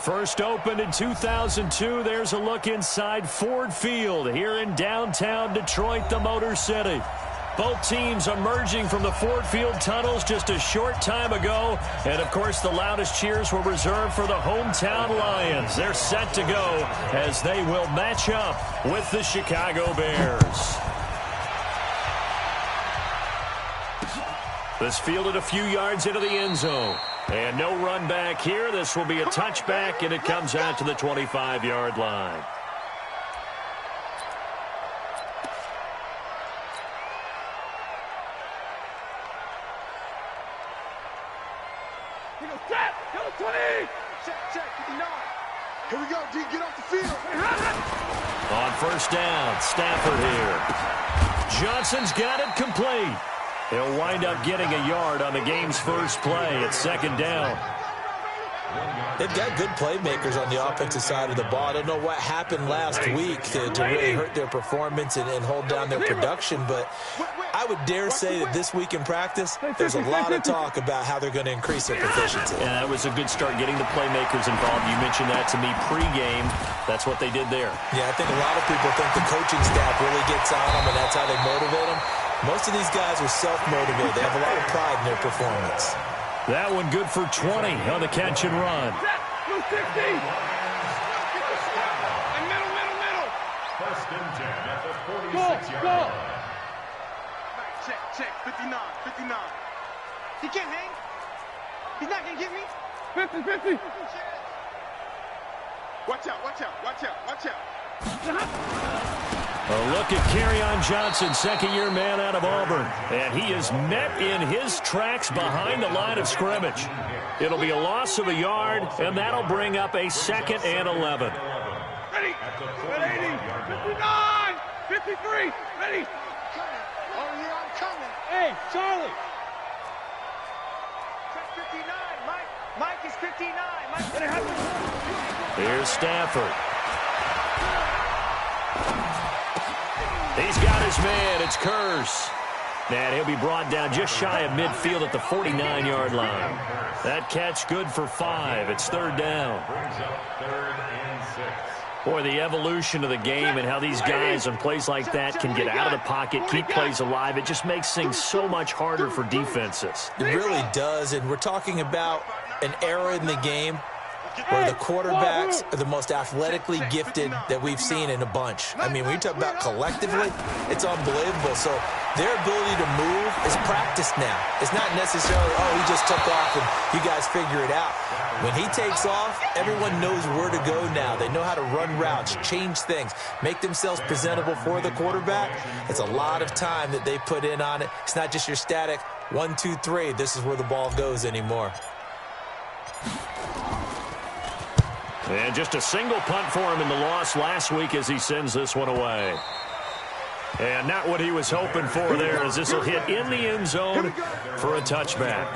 First opened in 2002. There's a look inside Ford Field here in downtown Detroit, the Motor City. Both teams emerging from the Ford Field tunnels just a short time ago. And, of course, the loudest cheers were reserved for the hometown Lions. They're set to go as they will match up with the Chicago Bears. This fielded a few yards into the end zone. And no run back here. This will be a touchback, and it comes out to the 25-yard line. Here we go, D. Get off the field. On first down, Stafford here. Johnson's got it complete. He'll wind up getting a yard on the game's first play. It's second down. They've got good playmakers on the offensive side of the ball. I don't know what happened last week to really hurt their performance and hold down their production, but I would dare say that this week in practice, there's a lot of talk about how they're going to increase their proficiency. Yeah, that was a good start getting the playmakers involved. You mentioned that to me pregame. That's what they did there. Yeah, I think a lot of people think the coaching staff really gets on them, and that's how they motivate them. Most of these guys are self-motivated. They have a lot of pride in their performance. That one good for 20 on the catch and run. First and 10 at the 46-yard line. Check, 59. He can't hang. He's not going to get me. 50. Watch out. A look at Kerryon Johnson, second-year man out of Auburn. And he is met in his tracks behind the line of scrimmage. It'll be a loss of a yard, and that'll bring up a 2nd and 11. Ready. 59. 53. Ready. Oh, yeah, I'm coming. Hey, Charlie. Check 59. Mike is 59. Here's Stafford. He's got his man. It's Curse. And he'll be brought down just shy of midfield at the 49-yard line. That catch good for 5. It's third down. Boy, the evolution of the game and how these guys on plays like that can get out of the pocket, keep plays alive, it just makes things so much harder for defenses. It really does, and we're talking about an era in the game where the quarterbacks are the most athletically gifted that we've seen in a bunch. I mean, when you talk about collectively, it's unbelievable. So their ability to move is practiced now. It's not necessarily, oh, he just took off and you guys figure it out. When he takes off, everyone knows where to go now. They know how to run routes, change things, make themselves presentable for the quarterback. It's a lot of time that they put in on it. It's not just your static 1, 2, 3. This is where the ball goes anymore. And just a single punt for him in the loss last week as he sends this one away. And not what he was hoping for there, as this will hit in the end zone for a touchback.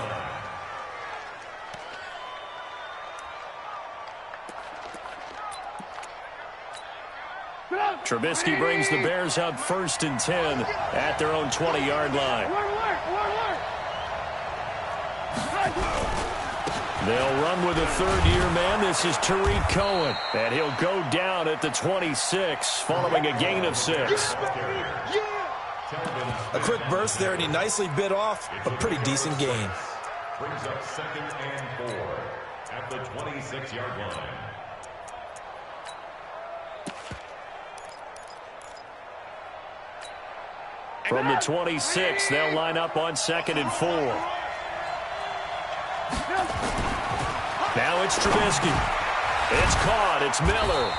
Trubisky brings the Bears up 1st and 10 at their own 20-yard line. They'll run with a third-year man. This is Tariq Cohen. And he'll go down at the 26 following a gain of 6. A quick burst there, and he nicely bit off a pretty decent gain. Brings up 2nd and 4 at the 26-yard line. From the 26, they'll line up on 2nd and 4. Now it's Trubisky. It's caught. It's Miller.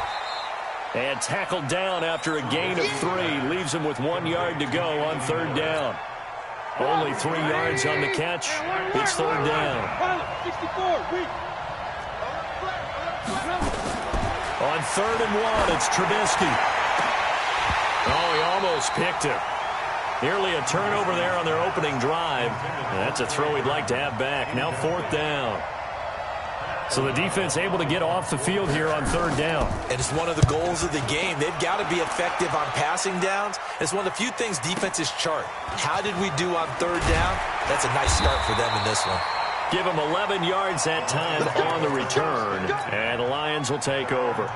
And tackled down after a gain of 3. Leaves him with 1 yard to go on third down. Only 3 yards on the catch. It's third down. On 3rd and 1, it's Trubisky. Oh, he almost picked it. Nearly a turnover there on their opening drive. And that's a throw he'd like to have back. Now 4th down. So the defense able to get off the field here on third down. And it's one of the goals of the game. They've got to be effective on passing downs. It's one of the few things defenses chart. How did we do on third down? That's a nice start for them in this one. Give him 11 yards that time on the return, and the Lions will take over.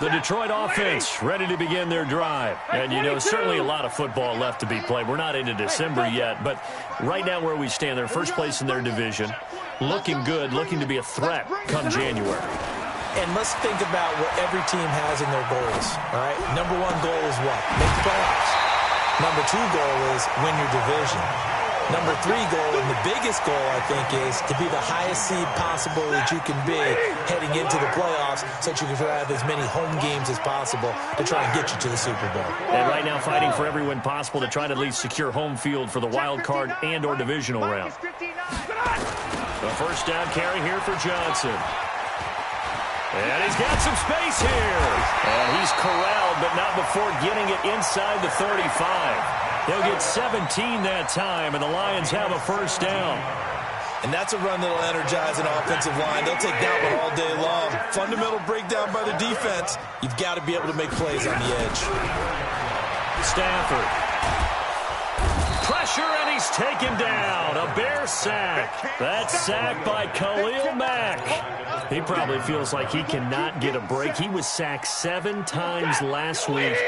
The Detroit offense ready to begin their drive. And, you know, certainly a lot of football left to be played. We're not into December yet, but right now where we stand, they're first place in their division, looking good, looking to be a threat come January. And let's think about what every team has in their goals, all right? Number one goal is what? Make the playoffs. Number two goal is win your division. Number three goal, and the biggest goal, I think, is to be the highest seed possible that you can be heading into the playoffs so that you can have as many home games as possible to try and get you to the Super Bowl. And right now fighting for every win possible to try to at least secure home field for the wild card and or divisional round. The first down carry here for Johnson. And he's got some space here. And he's corralled, but not before getting it inside the 35. They'll get 17 that time, and the Lions have a first down. And that's a run that'll energize an offensive line. They'll take that one all day long. Fundamental breakdown by the defense. You've got to be able to make plays on the edge. Stafford. Pressure, and he's taken down. A Bear sack. That sack by Khalil Mack. He probably feels like he cannot get a break. He was sacked 7 times last week.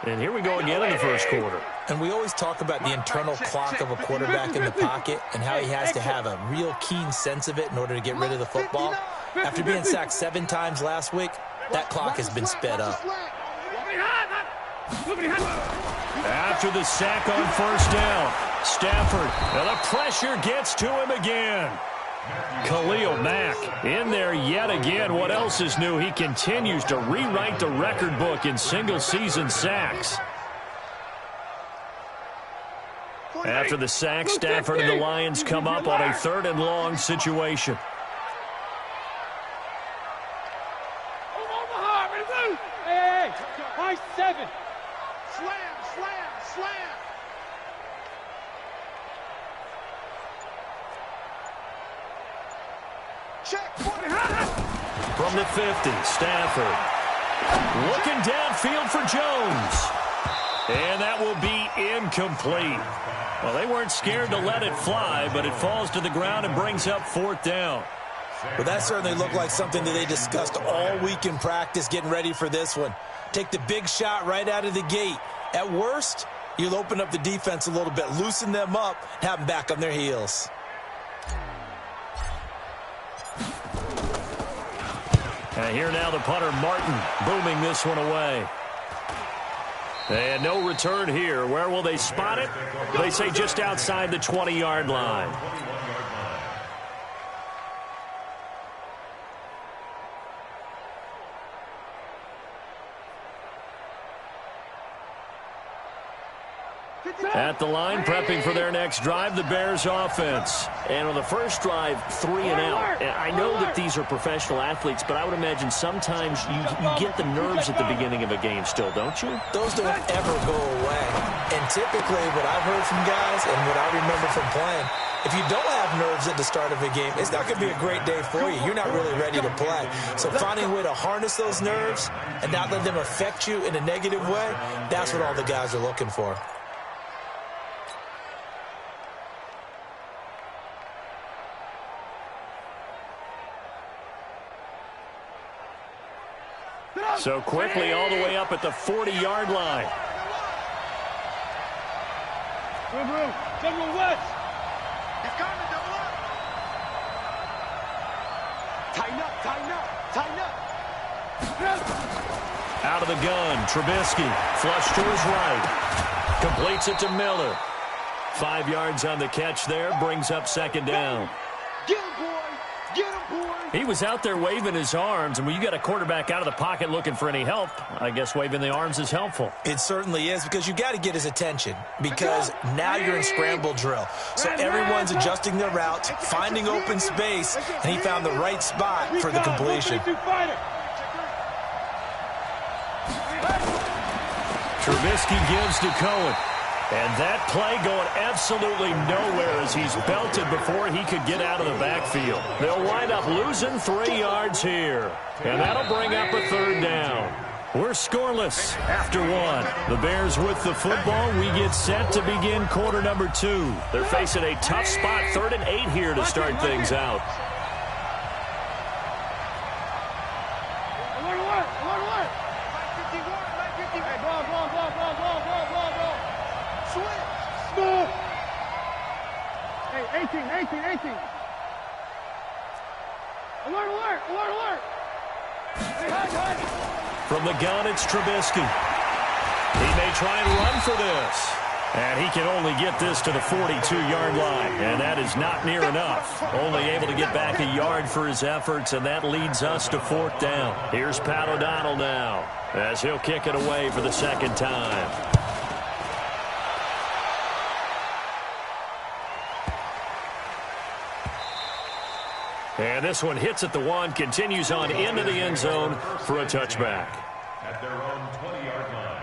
And here we go again in the first quarter. And we always talk about the internal clock of a quarterback in the pocket and how he has to have a real keen sense of it in order to get rid of the football. After being sacked 7 times last week, that clock has been sped up. After the sack on first down, Stafford, and the pressure gets to him again. Khalil Mack in there yet again. What else is new? He continues to rewrite the record book in single-season sacks. After the sack, Stafford and the Lions come up on a 3rd and long situation. Hey, high 7. Slam, slam, slam. Check. From the 50, Stafford looking downfield for Jones. And that will be incomplete. Well, they weren't scared to let it fly, but it falls to the ground and brings up 4th down. Well, that certainly looked like something that they discussed all week in practice getting ready for this one. Take the big shot right out of the gate. At worst, you'll open up the defense a little bit, loosen them up, and have them back on their heels. And here now the punter, Martin, booming this one away. And no return here. Where will they spot it? They say just outside the 20-yard line. At the line, prepping for their next drive, the Bears offense. And on the first drive, 3 and out. And I know that these are professional athletes, but I would imagine sometimes you get the nerves at the beginning of a game still, don't you? Those don't ever go away. And typically what I've heard from guys and what I remember from playing, if you don't have nerves at the start of a game, it's not going to be a great day for you. You're not really ready to play. So finding a way to harness those nerves and not let them affect you in a negative way, that's what all the guys are looking for. So quickly all the way up at the 40-yard line. Double West. He's coming, double up. Tighten up, tighten up, tighten up. Out of the gun, Trubisky, flush to his right. Completes it to Miller. 5 yards on the catch there, brings up 2nd down. Get him, boy. Get him, boy. He was out there waving his arms, and when you got a quarterback out of the pocket looking for any help, I guess waving the arms is helpful. It certainly is, because you got to get his attention, because now you're in scramble drill. So everyone's adjusting their routes, finding open space, and he found the right spot for the completion. Trubisky gives to Cohen. And that play going absolutely nowhere as he's belted before he could get out of the backfield. They'll wind up losing 3 yards here. And that'll bring up a 3rd down. We're scoreless after one. The Bears with the football. We get set to begin quarter number 2. They're facing a tough spot, 3rd and 8 here to start things out. Hey, 18. Alert. From the gun, it's Trubisky. He may try and run for this. And he can only get this to the 42-yard line. And that is not near enough. Only able to get back a yard for his efforts, and that leads us to 4th down. Here's Pat O'Donnell now, as he'll kick it away for the second time. And this one hits at the 1, continues on into the end zone for a touchback. At their own 20-yard line.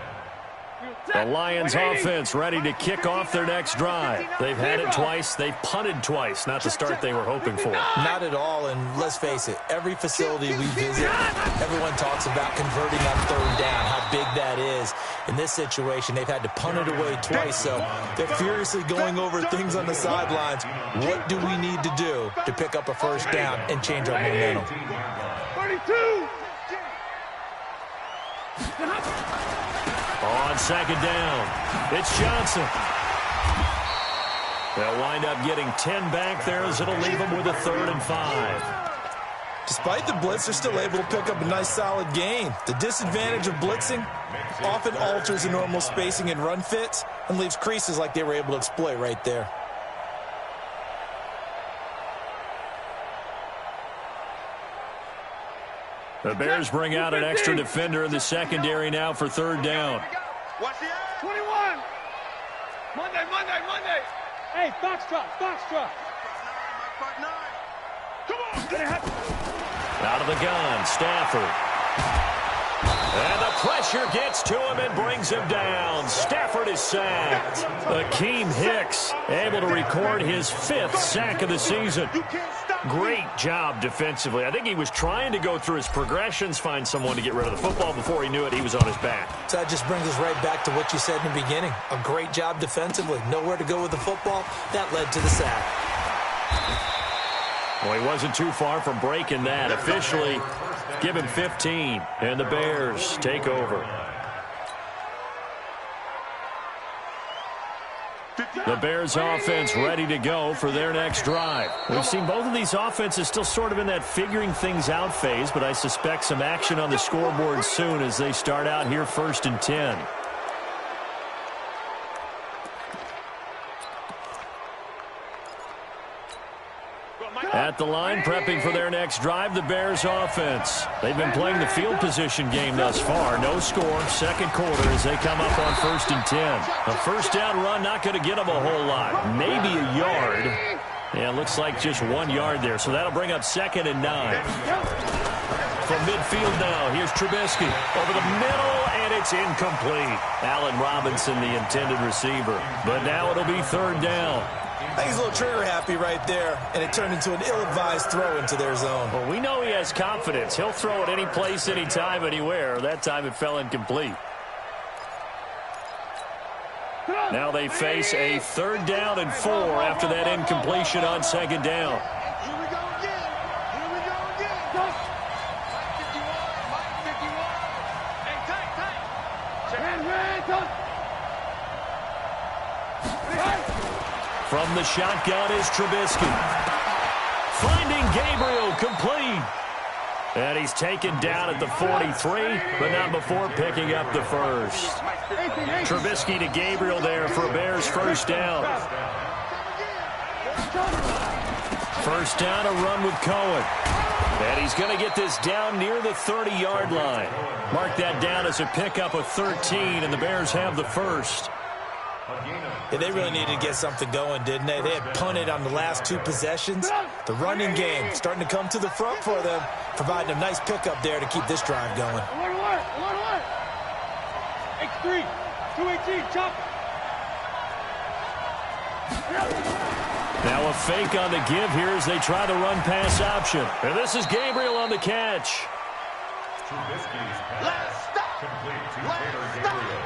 The Lions offense ready to kick off their next drive. They've had it twice. They've punted twice. Not the start they were hoping for. Not at all, and let's face it, every facility we visit, everyone talks about converting on 3rd down, how big that is. In this situation, they've had to punt it away twice, so they're furiously going over things on the sidelines. What do we need to do to pick up a 1st down and change our momentum? 32! On 2nd down, it's Johnson. They'll wind up getting 10 back there as it'll leave them with a 3rd and 5. Despite the blitz, they're still able to pick up a nice solid gain. The disadvantage of blitzing often alters the normal spacing and run fits and leaves creases like they were able to exploit right there. The Bears bring out an extra defender in the secondary now for 3rd down. 21! Monday! Hey, Foxtrot! Come on! Out of the gun, Stafford. And the pressure gets to him and brings him down. Stafford is sacked. Akeem Hicks able to record his 5th sack of the season. Great job defensively. I think he was trying to go through his progressions, find someone to get rid of the football. Before he knew it, he was on his back. So that just brings us right back to what you said in the beginning. A great job defensively. Nowhere to go with the football. That led to the sack. Well, he wasn't too far from breaking that. Officially, give him 15, and the Bears take over. The Bears offense ready to go for their next drive. We've seen both of these offenses still sort of in that figuring things out phase, but I suspect some action on the scoreboard soon as they start out here 1st and 10. At the line, prepping for their next drive, the Bears offense. They've been playing the field position game thus far. No score, 2nd quarter as they come up on 1st and 10. A 1st down run, not going to get them a whole lot. Maybe a yard. Yeah, it looks like just 1 yard there. So that'll bring up 2nd and 9. From midfield now, here's Trubisky. Over the middle, and it's incomplete. Allen Robinson, the intended receiver. But now it'll be 3rd down. I think he's a little trigger happy right there, and it turned into an ill-advised throw into their zone. Well, we know he has confidence. He'll throw it any place, anytime, anywhere. That time it fell incomplete. Now they face a 3rd down and 4 after that incompletion on 2nd down. Here we go again. Mike 51. Hey, tight. From the shotgun is Trubisky. Finding Gabriel complete. And he's taken down at the 43, but not before picking up the 1st. Trubisky to Gabriel there for a Bears 1st down. 1st down, a run with Cohen. And he's going to get this down near the 30-yard line. Mark that down as a pickup of 13, and the Bears have the 1st. Yeah, they really needed to get something going, didn't they? They had punted on the last 2 possessions. The running game starting to come to the front for them, providing a nice pickup there to keep this drive going. Alert. X3, 218, chop. Now a fake on the give here as they try the run-pass option. And this is Gabriel on the catch. Trubisky's pass. Let's stop. Complete to Taylor Gabriel.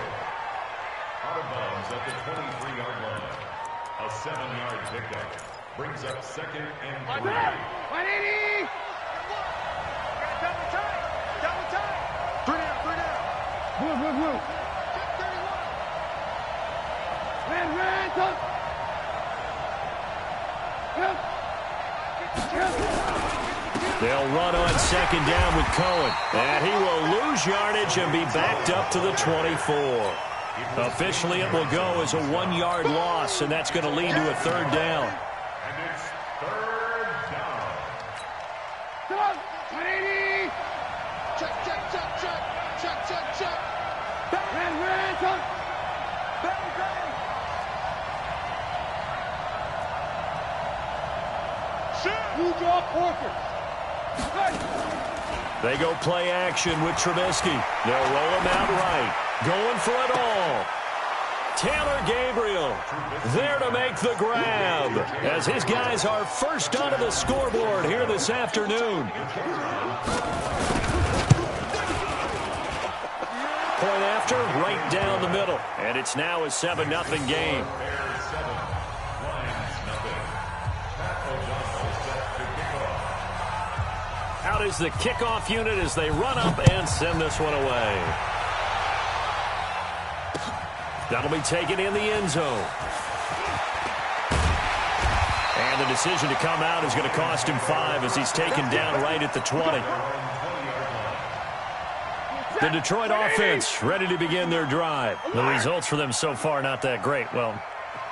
Out of bounds at the 23-yard line. A 7-yard pickup brings up 2nd and 3. 180! Double time! Double time! 3 down, 3 down! Move! 31! Red, up! They'll run on 2nd down with Cohen. And he will lose yardage and be backed up to the 24. Officially, it will go as a 1-yard loss, and that's going to lead to a 3rd down. And it's 3rd down. Come on! 180! Check! Red, up! Belly! Shoot! You draw Corker. They go play action with Trubisky. They'll roll him out right. Going for it all. Taylor Gabriel there to make the grab as his guys are first onto the scoreboard here this afternoon. Point after, right down the middle. And it's now a 7-0 game. Out is the kickoff unit as they run up and send this one away. That'll be taken in the end zone. And the decision to come out is going to cost him 5 as he's taken down right at the 20. The Detroit offense ready to begin their drive. The results for them so far not that great. Well,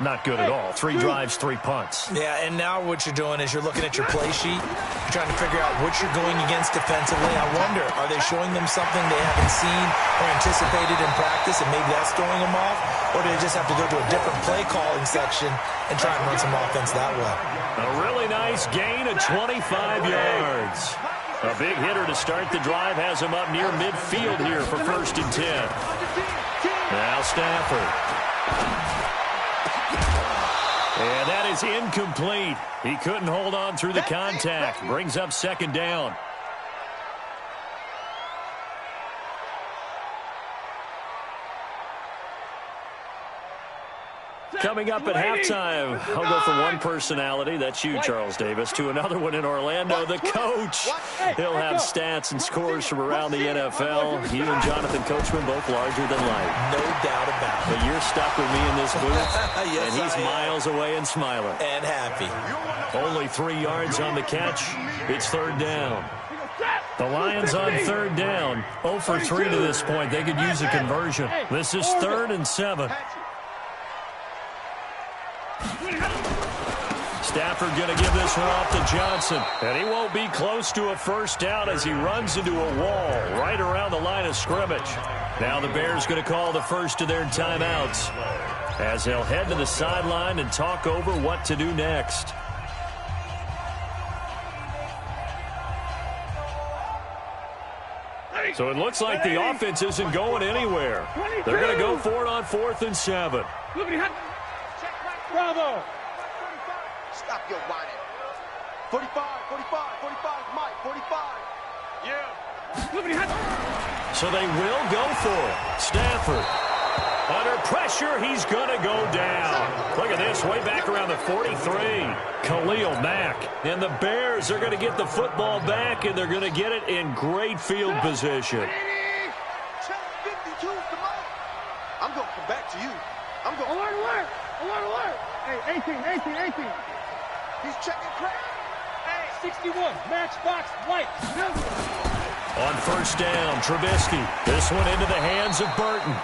not good at all. 3 drives, 3 punts. Yeah, and now what you're doing is you're looking at your play sheet. You're trying to figure out what you're going against defensively. I wonder, are they showing them something they haven't seen or anticipated in practice, and maybe that's throwing them off? Or do they just have to go to a different play calling section and try and run some offense that way? A really nice gain of 25 yards. A big hitter to start the drive has him up near midfield here for 1st and 10. Now Stafford. And that is incomplete. He couldn't hold on through the contact. Brings up 2nd down. Coming up at halftime, I'll go from one personality, that's you, Charles Davis, to another one in Orlando, the coach. He'll have stats and scores from around the NFL. You and Jonathan Coachman both larger than life. No doubt about it. But you're stuck with me in this booth, Yes, and he's I am. miles away and smiling. And happy. Only 3 yards on the catch. It's 3rd down. The Lions on 3rd down. 0 for 3 to this point. They could use a conversion. This is 3rd and 7. Stafford going to give this one off to Johnson. And he won't be close to a 1st down as he runs into a wall right around the line of scrimmage. Now the Bears going to call the first of their timeouts as they'll head to the sideline and talk over what to do next. So it looks like the offense isn't going anywhere. They're going to go for it on 4th and 7. Bravo! Stop your whining. 45, Mike, 45. Yeah. So they will go for it. Stafford. Under pressure, he's going to go down. Look at this, way back around the 43. Khalil Mack. And the Bears are going to get the football back, and they're going to get it in great field position. I'm going to come back to you. I'm going. Alert! Hey, 18. He's checking crack. Hey, 61, matchbox white. On 1st down, Trubisky. This one into the hands of Burton.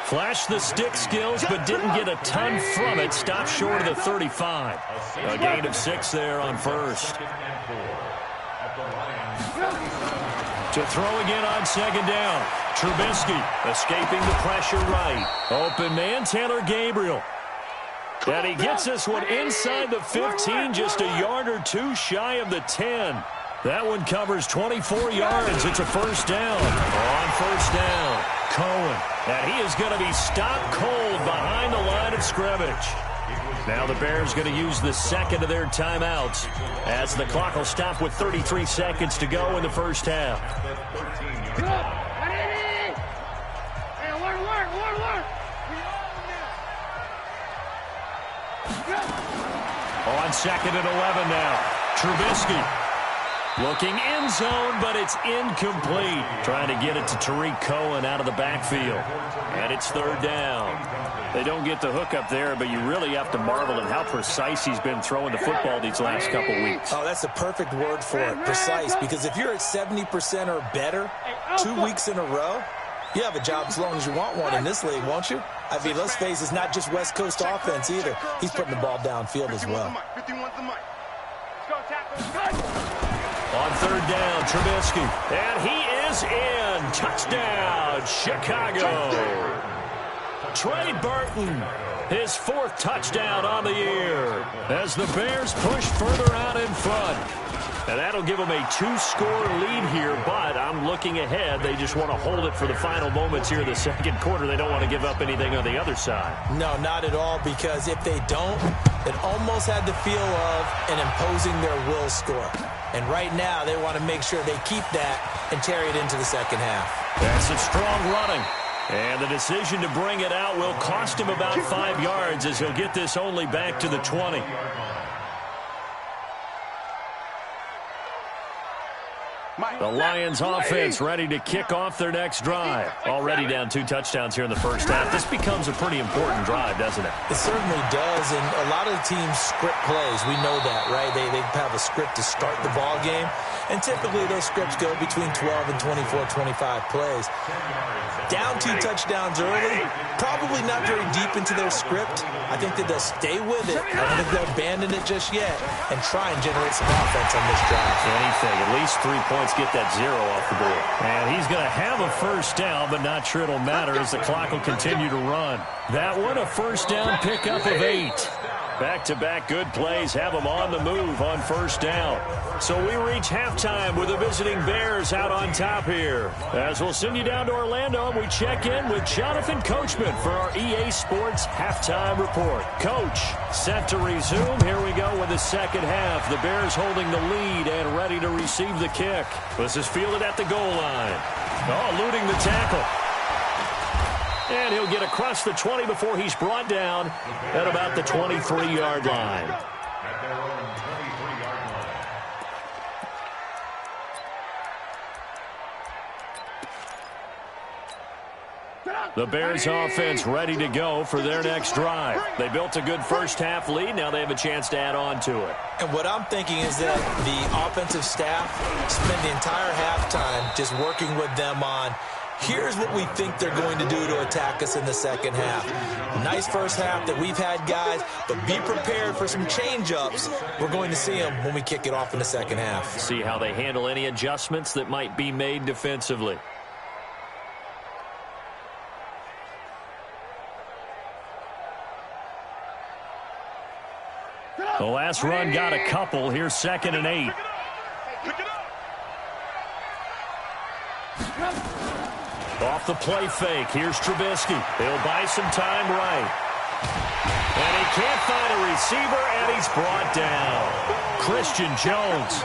Flashed the stick skills, but didn't get a ton from it. Stopped short of the 35. A gain of 6 there on 1st. To throw again on 2nd down. Trubisky escaping the pressure right. Open man, Taylor Gabriel. And he gets this one inside the 15, just a yard or 2 shy of the 10. That one covers 24 yards. It's a 1st down. On 1st down, Cohen. And he is going to be stopped cold behind the line of scrimmage. Now the Bears going to use the 2nd of their timeouts as the clock will stop with 33 seconds to go in the 1st half. 2nd and 11 now. Trubisky looking end zone, but it's incomplete. Trying to get it to Tariq Cohen out of the backfield. And it's 3rd down. They don't get the hook up there, but you really have to marvel at how precise he's been throwing the football these last couple weeks. Oh, that's the perfect word for it, precise, because if you're at 70% or better 2 weeks in a row, you have a job as long as you want one in this league, won't you? I mean, let's face it, it's not just West Coast offense either. He's putting the ball downfield as well. On 3rd down, Trubisky. And he is in. Touchdown, Chicago. Trey Burton, his 4th touchdown on the year as the Bears push further out in front. And that'll give them a 2-score lead here, but I'm looking ahead. They just want to hold it for the final moments here in the 2nd quarter. They don't want to give up anything on the other side. No, not at all, because if they don't, it almost had the feel of an imposing their will score. And right now, they want to make sure they keep that and carry it into the 2nd half. That's some strong running. And the decision to bring it out will cost him about 5 yards as he'll get this only back to the 20. The Lions offense ready to kick off their next drive. Already down 2 touchdowns here in the 1st half. This becomes a pretty important drive, doesn't it? It certainly does, and a lot of the teams script plays. We know that, right? They have a script to start the ball game, and typically those scripts go between 12 and 24, 25 plays. Down 2 touchdowns early, probably not very deep into their script. I think that they'll stay with it. I don't think they'll abandon it just yet and try and generate some offense on this drive. Anything, at least 3 points, get that 0 off the board. And he's going to have a 1st down, but not sure it'll matter as the clock will continue to run. That one, a 1st down pickup of 8. Back-to-back good plays have them on the move on 1st down. So we reach halftime with the visiting Bears out on top here. As we'll send you down to Orlando, we check in with Jonathan Coachman for our EA Sports Halftime Report. Coach, set to resume. Here we go with the 2nd half. The Bears holding the lead and ready to receive the kick. This is fielded at the goal line. Oh, eluding the tackle. And he'll get across the 20 before he's brought down at about the 23-yard line. At their own 23-yard line. The Bears offense ready to go for their next drive. They built a good 1st half lead. Now they have a chance to add on to it. And what I'm thinking is that the offensive staff spent the entire halftime just working with them on, here's what we think they're going to do to attack us in the 2nd half. Nice 1st half that we've had, guys, but be prepared for some change-ups. We're going to see them when we kick it off in the 2nd half. See how they handle any adjustments that might be made defensively. The last run got a couple. Here's 2nd and 8. Off the play fake. Here's Trubisky. He'll buy some time right. And he can't find a receiver, and he's brought down. Christian Jones.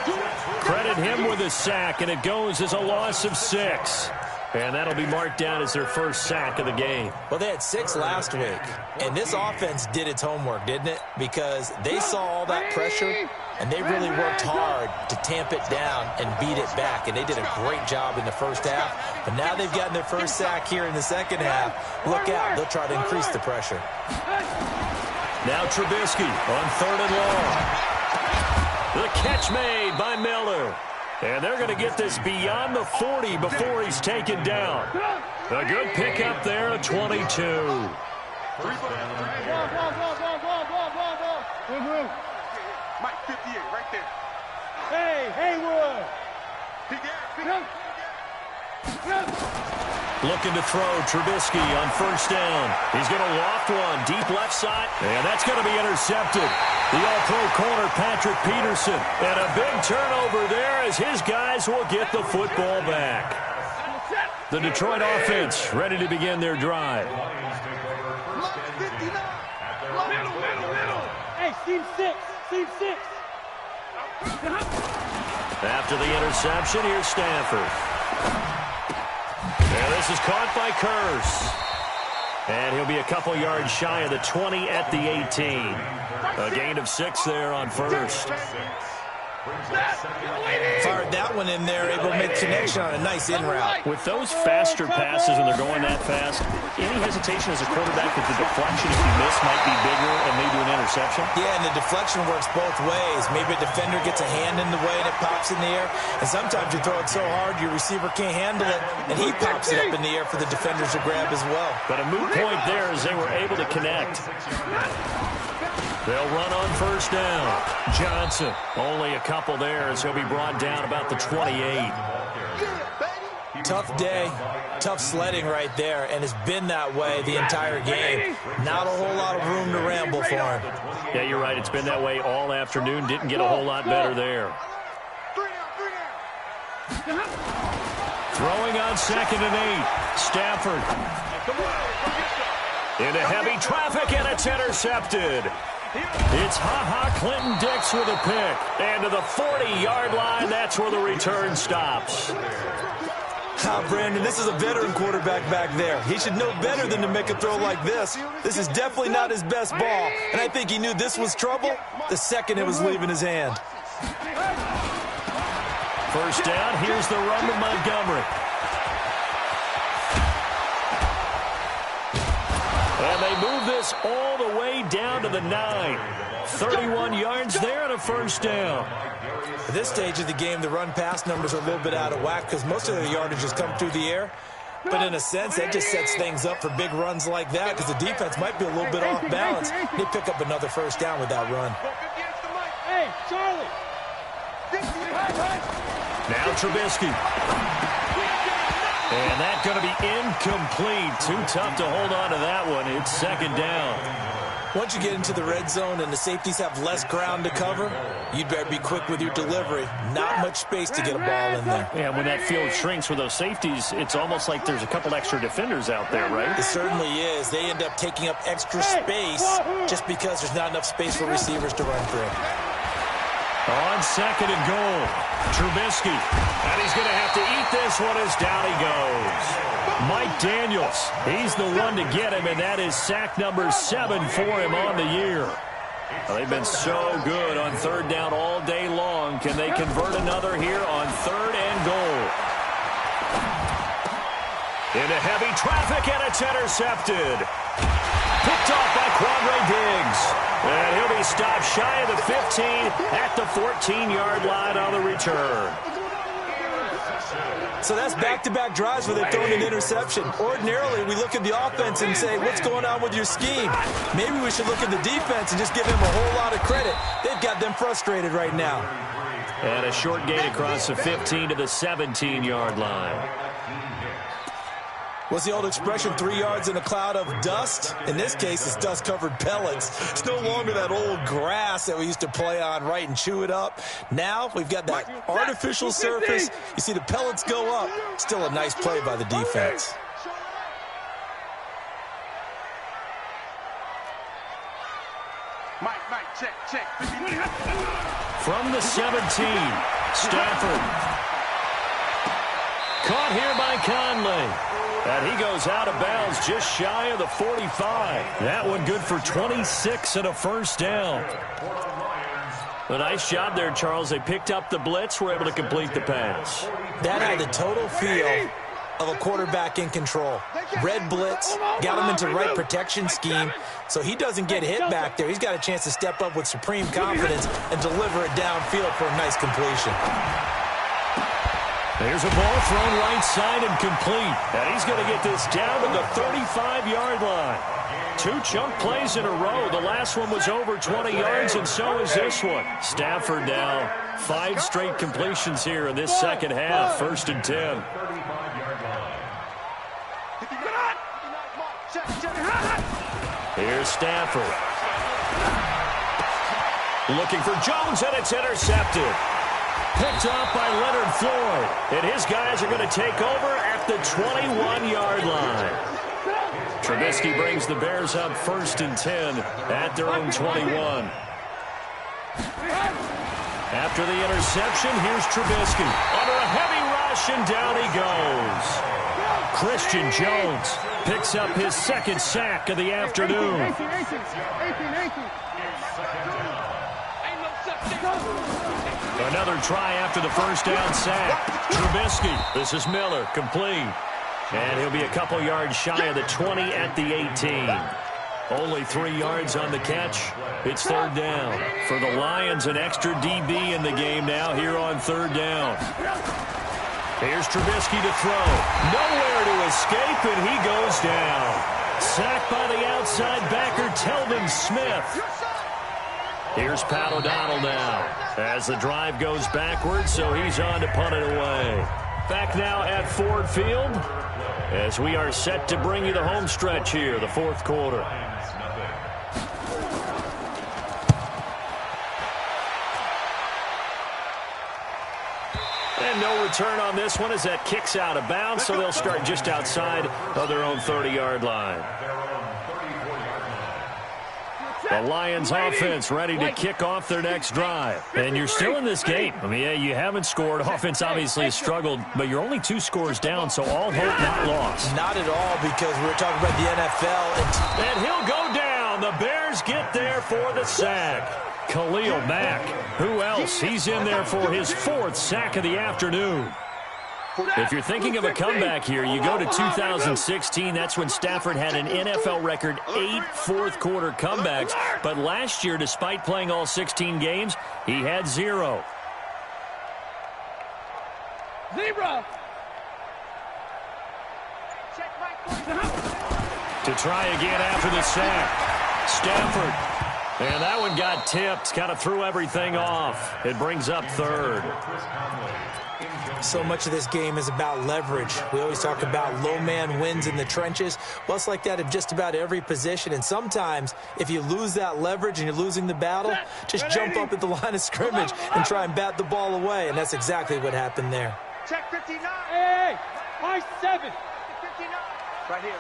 Credit him with a sack, and it goes as a loss of 6. And that'll be marked down as their 1st sack of the game. Well, they had 6 last week, and this offense did its homework, didn't it? Because they saw all that pressure, and they really worked hard to tamp it down and beat it back, and they did a great job in the 1st half. But now they've gotten their 1st sack here in the 2nd half. Look out. They'll try to increase the pressure. Now Trubisky on 3rd and long. The catch made by Miller. And they're going to get this beyond the 40 before he's taken down. A good pickup there at 22. Mike 58 right there. Hey, Haywood. Looking to throw Trubisky on 1st down. He's going to loft one deep left side. And that's going to be intercepted. The all-pro corner, Patrick Peterson. And a big turnover there as his guys will get the football back. The Detroit offense ready to begin their drive. Hey, seam 6. Seam 6. After the interception, here's Stafford. And this is caught by Curse. And he'll be a couple yards shy of the 20 at the 18. A gain of 6 there on first. Fired that one in there, able to make connection on a nice in route. With those faster passes when they're going that fast, any hesitation as a quarterback that the deflection, if you miss, might be bigger and lead to an interception? Yeah, and the deflection works both ways. Maybe a defender gets a hand in the way and it pops in the air. And sometimes you throw it so hard your receiver can't handle it, and he pops it up in the air for the defenders to grab as well. But a moot point there as they were able to connect. They'll run on first down. Johnson, only a couple there as he'll be brought down about the 28. Tough day, tough sledding right there, and it's been that way the entire game. Not a whole lot of room to ramble for him. Yeah, you're right. It's been that way all afternoon. Didn't get a whole lot better there. Throwing on 2nd and 8. Stafford. Into heavy traffic, and it's intercepted. It's Clinton-Dix with a pick. And to the 40-yard line, that's where the return stops. Brandon, this is a veteran quarterback back there. He should know better than to make a throw like this. This is definitely not his best ball, and I think he knew this was trouble the second it was leaving his hand. First down, here's the run to Montgomery. And they move this all the way down to the 9. 31 yards there and a first down. At this stage of the game, the run-pass numbers are a little bit out of whack because most of the yardage has come through the air. But in a sense, that just sets things up for big runs like that because the defense might be a little bit off balance. They pick up another first down with that run. Hey, Charlie. Now Trubisky. And that's going to be incomplete. Too tough to hold on to that one. It's 2nd down. Once you get into the red zone and the safeties have less ground to cover, you'd better be quick with your delivery. Not much space to get a ball in there. Yeah, when that field shrinks with those safeties, it's almost like there's a couple extra defenders out there, right? It certainly is. They end up taking up extra space just because there's not enough space for receivers to run through. On 2nd and goal, Trubisky. And he's going to have to eat this one as down he goes. Mike Daniels, he's the one to get him, and that is sack number 7 for him on the year. Well, they've been so good on 3rd down all day long. Can they convert another here on 3rd and goal? Into heavy traffic, and it's intercepted. Picked off by Quandre Diggs. And he'll be stopped shy of the 15 at the 14-yard line on the return. So that's back-to-back drives where they've thrown an interception. Ordinarily, we look at the offense and say, what's going on with your scheme? Maybe we should look at the defense and just give them a whole lot of credit. They've got them frustrated right now. And a short gain across the 15 to the 17-yard line. What's the old expression, 3 yards in a cloud of dust? In this case, it's dust-covered pellets. It's no longer that old grass that we used to play on, right, and chew it up. Now we've got that artificial surface. You see the pellets go up. Still a nice play by the defense. Mike, check. From the 17, Stafford. Caught here by Conley. And he goes out of bounds just shy of the 45. That one good for 26 and a first down. A nice job there, Charles. They picked up the blitz, were able to complete the pass. That had the total feel of a quarterback in control. Red blitz, got him into the right protection scheme, so he doesn't get hit back there. He's got a chance to step up with supreme confidence and deliver it downfield for a nice completion. There's a ball thrown right side and complete. And he's going to get this down to the 35-yard line. 2 chunk plays in a row. The last one was over 20 yards, and so is this one. Stafford now 5 straight completions here in this second half. 1st and 10. Here's Stafford. Looking for Jones, and it's intercepted. Picked off by Leonard Floyd. And his guys are going to take over at the 21-yard line. Trubisky brings the Bears up 1st and 10 at their own 21. After the interception, here's Trubisky. Under a heavy rush, and down he goes. Christian Jones picks up his second sack of the afternoon. 18. Another try after the first down sack. Trubisky, this is Miller, complete. And he'll be a couple yards shy of the 20 at the 18. Only 3 yards on the catch. It's third down. For the Lions, an extra DB in the game now here on third down. Here's Trubisky to throw. Nowhere to escape, and he goes down. Sacked by the outside backer, Telvin Smith. Here's Pat O'Donnell now as the drive goes backwards, so he's on to punt it away. Back now at Ford Field as we are set to bring you the home stretch here, the fourth quarter. And no return on this one as that kicks out of bounds, so they'll start just outside of their own 30-yard line. The Lions offense ready to kick off their next drive. And you're still in this game. I mean, yeah, you haven't scored. Offense obviously has struggled, but you're only 2 scores down, so all hope not lost. Not at all, because we're talking about the NFL. And he'll go down. The Bears get there for the sack. Khalil Mack. Who else? He's in there for his 4th sack of the afternoon. If you're thinking of a comeback here, you go to 2016. That's when Stafford had an NFL record 8 fourth-quarter comebacks. But last year, despite playing all 16 games, he had 0. Zebra. To try again after the sack. Stafford. And that one got tipped. Kind of threw everything off. It brings up third. So much of this game is about leverage. We always talk about low man wins in the trenches. Well, it's like that in just about every position. And sometimes, if you lose that leverage and you're losing the battle, just jump up at the line of scrimmage and try and bat the ball away. And that's exactly what happened there. Check 59. Hey, my 7. 59. Right here.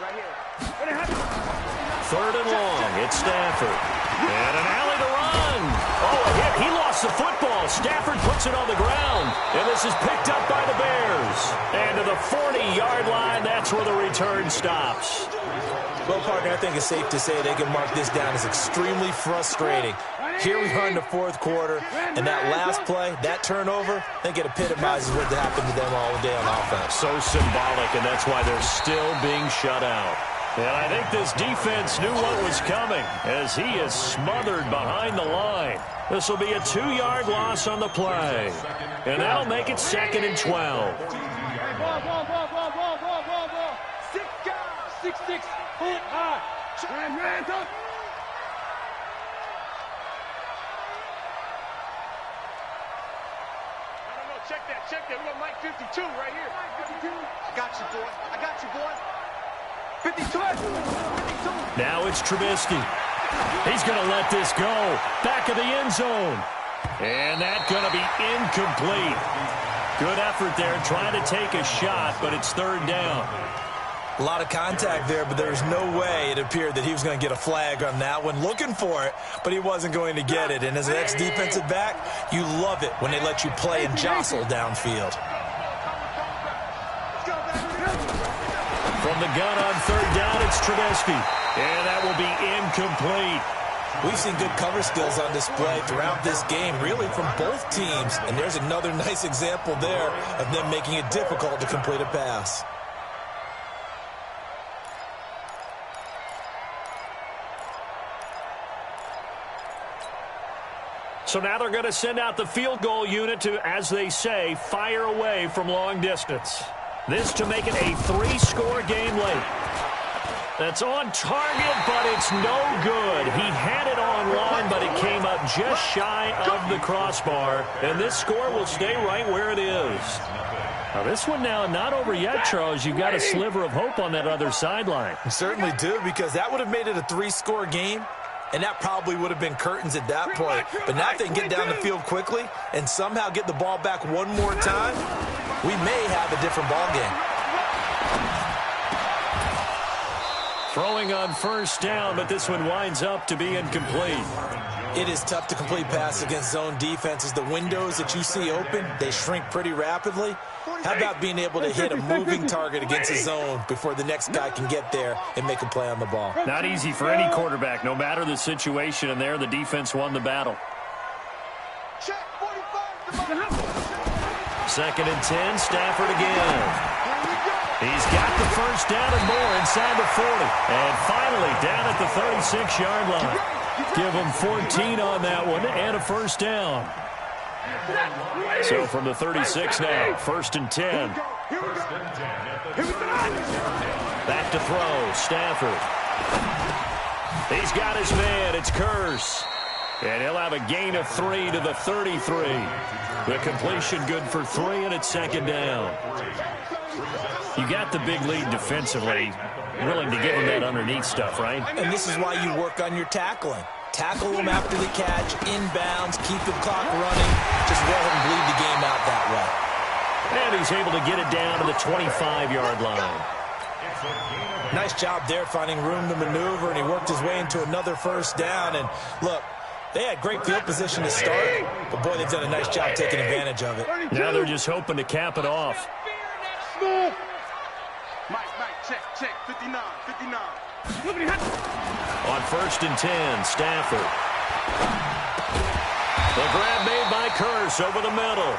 Third and long. It's Stafford. And an alley to run. Oh, a hit. He lost the football. Stafford puts it on the ground. And this is picked up by the Bears. And to the 40-yard line, that's where the return stops. Well, partner, I think it's safe to say they can mark this down as extremely frustrating. Here we are in the fourth quarter, and that last play, that turnover, I think it epitomizes what happened to them all day on offense. So symbolic, and that's why they're still being shut out. And I think this defense knew what was coming as he is smothered behind the line. This will be a 2-yard loss on the play. And that'll make it 2nd and 12. Ball. 6'6", pull it high. Man, don't. No, check that. We got Mike 52 right here. 52. I got you, boy. 52. Now it's Trubisky. He's going to let this go. Back of the end zone. And that's going to be incomplete. Good effort there trying to take a shot, but it's third down. A lot of contact there, but there was no way it appeared that he was going to get a flag on that one. Looking for it, but he wasn't going to get it. And as an ex-defensive back, you love it when they let you play and jostle downfield. From the gun on third down, it's Trubisky. And that will be incomplete. We've seen good cover skills on display throughout this game, really from both teams. And there's another nice example there of them making it difficult to complete a pass. So now they're going to send out the field goal unit to, as they say, fire away from long distance. This to make it a 3-score game late. That's on target, but it's no good. He had it on line, but it came up just shy of the crossbar. And this score will stay right where it is. Now this one now not over yet, Charles. You've got a sliver of hope on that other sideline. You certainly do, because that would have made it a 3-score game. And that probably would have been curtains at that point. But now if they can get down the field quickly and somehow get the ball back one more time, we may have a different ball game. Throwing on first down, but this one winds up to be incomplete. It is tough to complete pass against zone defenses. The windows that you see open, they shrink pretty rapidly. How about being able to hit a moving target against a zone before the next guy can get there and make a play on the ball? Not easy for any quarterback, no matter the situation, and there the defense won the battle. Second and 10, Stafford again. He's got the first down and more inside the 40. And finally down at the 36-yard line. Give him 14 on that one and a first down. So from the 36 now, first and 10. Back to throw, Stafford. He's got his man, it's Curse. And he'll have a gain of 3 to the 33. The completion good for 3, and it's second down. You got the big lead defensively, willing to give him that underneath stuff, right? And this is why you work on your tackling. Tackle them after the catch, inbounds, keep the clock running. Just let him bleed the game out that way. And he's able to get it down to the 25-yard line. Nice job there finding room to maneuver, and he worked his way into another first down. And look, they had great field position to start, but boy, they've done a nice job taking advantage of it. Now they're just hoping to cap it off. Mike, check, 59. On first and 10, Stafford. The grab made by Curse over the middle.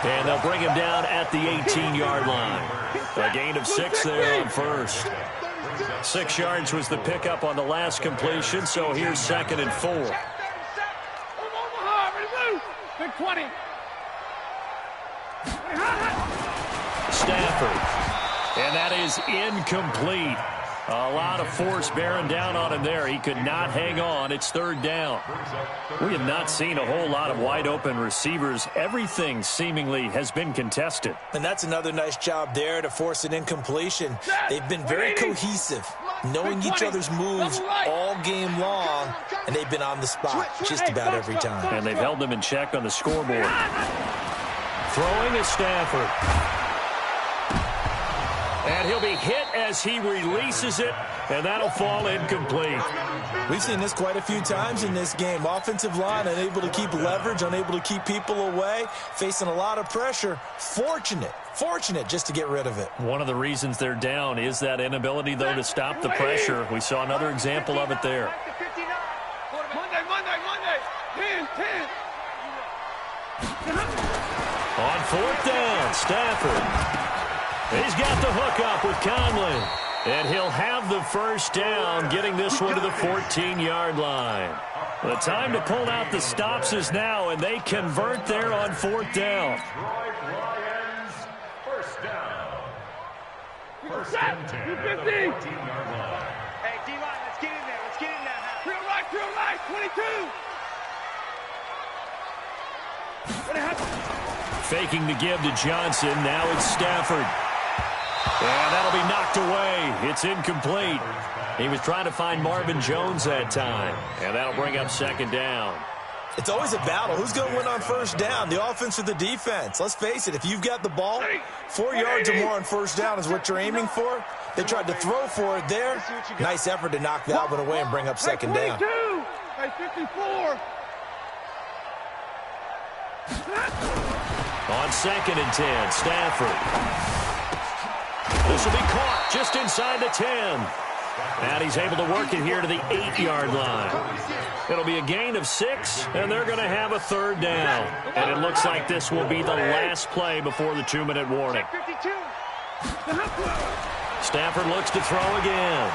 And they'll bring him down at the 18-yard line. A gain of 6 there on first. 6 yards was the pickup on the last completion, so here's second and 4. Big 20. Stafford. And that is incomplete. A lot of force bearing down on him there. He could not hang on. It's third down. We have not seen a whole lot of wide-open receivers. Everything seemingly has been contested. And that's another nice job there to force an incompletion. They've been very cohesive, knowing each other's moves all game long, and they've been on the spot just about every time. And they've held them in check on the scoreboard. Throwing is Stafford. And he'll be hit as he releases it, and that'll fall incomplete. We've seen this quite a few times in this game. Offensive line unable to keep leverage, unable to keep people away, facing a lot of pressure. Fortunate just to get rid of it. One of the reasons they're down is that inability, though, to stop the pressure. We saw another example of it there. Monday. 10. On fourth down, Stafford. He's got the hook up with Conley. And he'll have the first down, getting this one to the 14-yard line. The time to pull out the stops is now, and they convert there on fourth down. First down. First and 10 at the 14-yard line. Hey, D-line, let's get in there. Real right, 22. Faking the give to Johnson. Now it's Stafford. And that'll be knocked away. It's incomplete. He was trying to find Marvin Jones that time. And that'll bring up second down. It's always a battle. Who's going to win on first down, the offense or the defense? Let's face it, if you've got the ball, 4 yards or more on first down is what you're aiming for. They tried to throw for it there. Nice effort to knock that one away and bring up second down. Hey, 54. On second and 10, Stafford. This will be caught just inside the 10. And he's able to work it here to the 8-yard line. It'll be a gain of 6, and they're going to have a third down. And it looks like this will be the last play before the 2-minute warning. Stafford looks to throw again.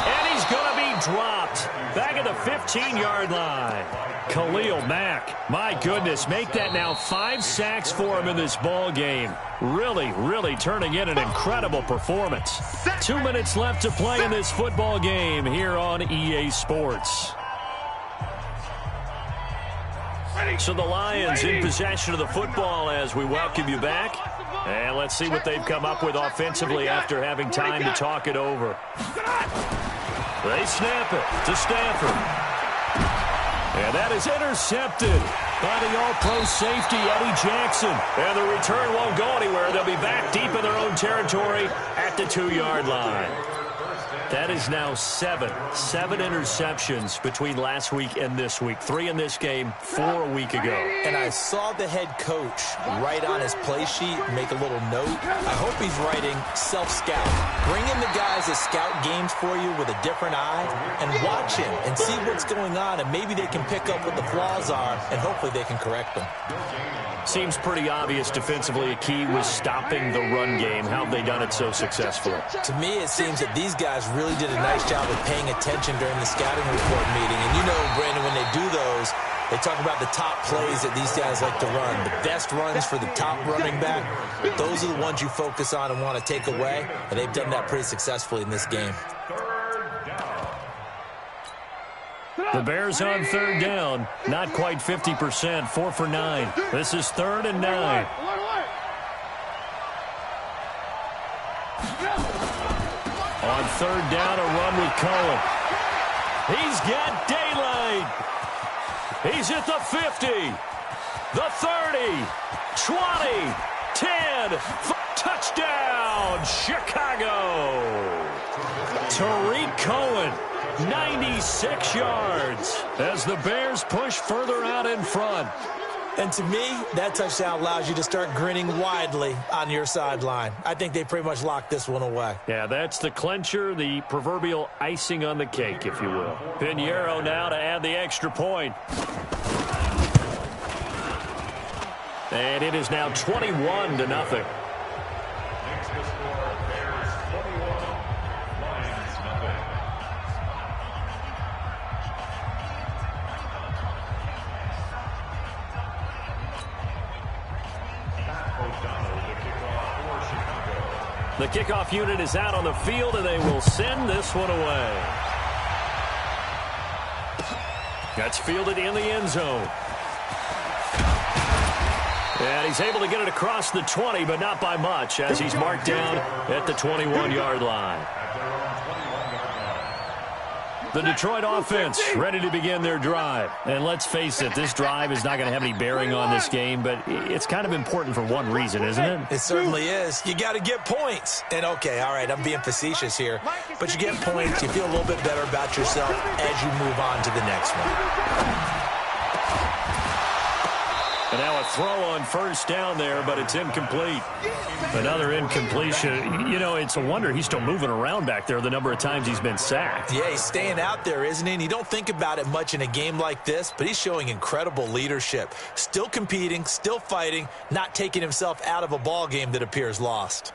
And he's going to be dropped back at the 15-yard line. Khalil Mack, my goodness, make that now 5 sacks for him in this ball game. Really turning in an incredible performance. 2 minutes left to play in this football game here on EA Sports. So the Lions in possession of the football as we welcome you back. And let's see what they've come up with offensively after having time to talk it over. They snap it to Stafford. And that is intercepted by the all-pro safety, Eddie Jackson. And the return won't go anywhere. They'll be back deep in their own territory at the 2-yard line. That is now 7 interceptions between last week and this week. 3 in this game, 4 a week ago. And I saw the head coach write on his play sheet, make a little note. I hope he's writing self-scout. Bring in the guys that scout games for you with a different eye and watch him and see what's going on, and maybe they can pick up what the flaws are, and hopefully they can correct them. Seems pretty obvious defensively a key was stopping the run game. How have they done it so successfully? To me, it seems that these guys really did a nice job of paying attention during the scouting report meeting. And you know, Brandon, when they do those, they talk about the top plays that these guys like to run. The best runs for the top running back, those are the ones you focus on and want to take away. And they've done that pretty successfully in this game. The Bears on third down, not quite 50%, 4 for 9. This is 3rd and 9. On third down, a run with Cohen. He's got daylight. He's at the 50, the 30, 20, 10, touchdown, Chicago. Tariq Cohen. 96 yards as the Bears push further out in front. And to me, that touchdown allows you to start grinning widely on your sideline. I think they pretty much locked this one away. Yeah, that's the clincher, the proverbial icing on the cake, if you will. Pinheiro now to add the extra point. And it is now 21-0. Next to score, Bears 21, Lions nothing. The kickoff unit is out on the field, and they will send this one away. That's fielded in the end zone. And he's able to get it across the 20, but not by much, as he's marked down at the 21-yard line. The Detroit offense ready to begin their drive. And let's face it, this drive is not going to have any bearing on this game, but it's kind of important for one reason, isn't it? It certainly is. You got to get points. And, okay, all right, I'm being facetious here. But you get points, you feel a little bit better about yourself as you move on to the next one. And now a throw on first down there, but it's incomplete. Another incompletion. You know, it's a wonder he's still moving around back there the number of times he's been sacked. Yeah, he's staying out there, isn't he? And you don't think about it much in a game like this, but he's showing incredible leadership. Still competing, still fighting, not taking himself out of a ball game that appears lost.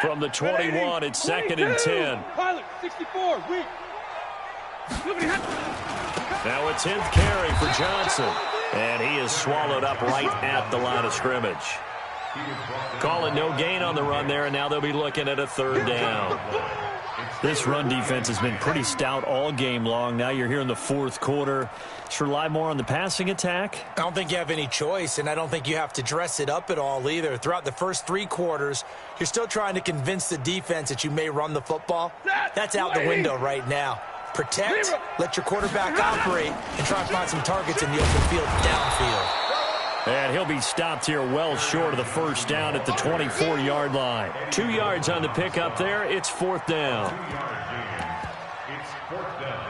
From the 21, it's 2nd and 10. Pilot, 64, weak. Now a 10th carry for Johnson. And he is swallowed up right at the line of scrimmage. Calling no gain on the run there, and now they'll be looking at a 3rd down. This run defense has been pretty stout all game long. Now you're here in the 4th quarter. Just rely more on the passing attack. I don't think you have any choice, and I don't think you have to dress it up at all either. Throughout the first 3 quarters, you're still trying to convince the defense that you may run the football. That's out the window right now. Protect, let your quarterback operate, and try to find some targets in the open field downfield. And he'll be stopped here well short of the first down at the 24-yard line. 2 yards on the pickup there. It's 4th down. It's 4th down.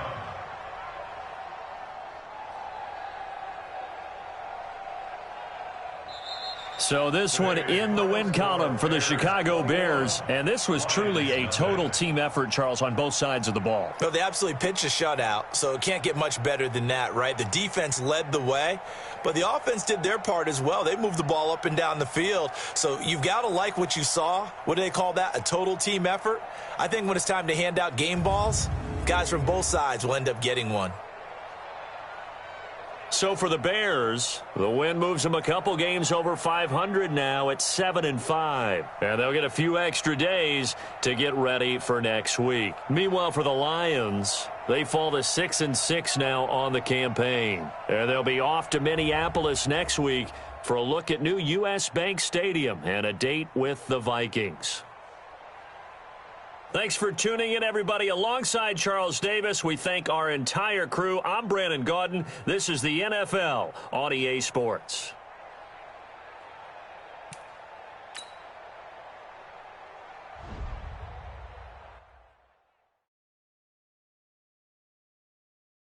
So this one in the win column for the Chicago Bears. And this was truly a total team effort, Charles, on both sides of the ball. Well, they absolutely pitched a shutout, so it can't get much better than that, right? The defense led the way, but the offense did their part as well. They moved the ball up and down the field. So you've got to like what you saw. What do they call that? A total team effort? I think when it's time to hand out game balls, guys from both sides will end up getting one. So for the Bears, the win moves them a couple games over 500 now at 7-5. And they'll get a few extra days to get ready for next week. Meanwhile, for the Lions, they fall to 6-6 now on the campaign. And they'll be off to Minneapolis next week for a look at new U.S. Bank Stadium and a date with the Vikings. Thanks for tuning in, everybody. Alongside Charles Davis, we thank our entire crew. I'm Brandon Gaudin. This is the NFL on EA Sports.